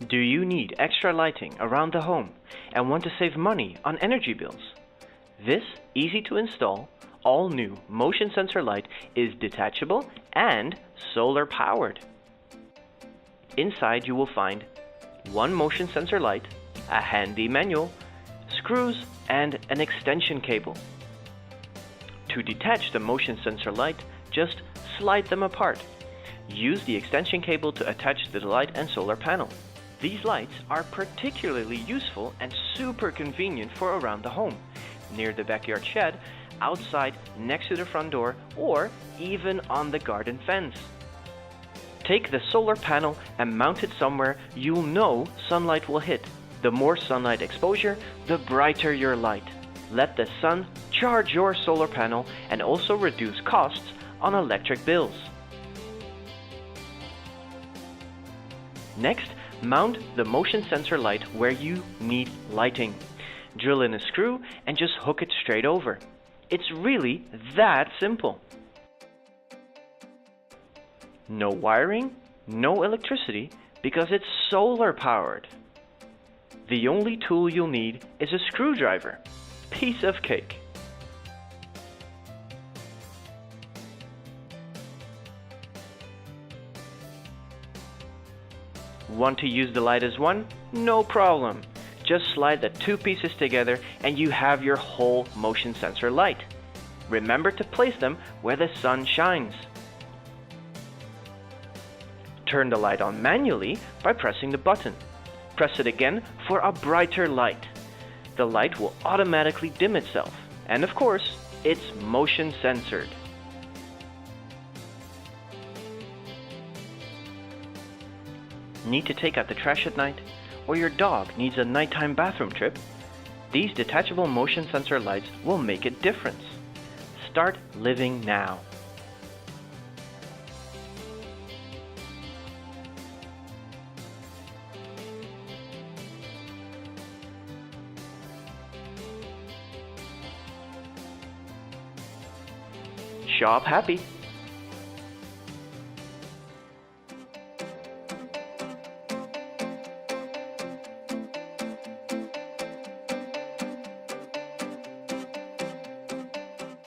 Do you need extra lighting around the home and want to save money on energy bills? This easy to install, all new motion sensor light is detachable and solar powered. Inside you will find one motion sensor light, a handy manual, screws, and an extension cable. To detach the motion sensor light, just slide them apart. Use the extension cable to attach the light and solar panel. These lights are particularly useful and super convenient for around the home, near the backyard shed, outside next to the front door, or even on the garden fence. Take the solar panel and mount it somewhere you'll know sunlight will hit. The more sunlight exposure, the brighter your light. Let the sun charge your solar panel and also reduce costs on electric bills. Next, mount the motion sensor light where you need lighting. Drill in a screw and just hook it straight over. It's really that simple. No wiring, no electricity, because it's solar powered. The only tool you'll need is a screwdriver. Piece of cake. Want to use the light as one? No problem. Just slide the two pieces together and you have your whole motion sensor light. Remember to place them where the sun shines. Turn the light on manually by pressing the button. Press it again for a brighter light. The light will automatically dim itself. And of course, it's motion sensored. Need to take out the trash at night? Or your dog needs a nighttime bathroom trip? These detachable motion sensor lights will make a difference. Start living now. Shop happy.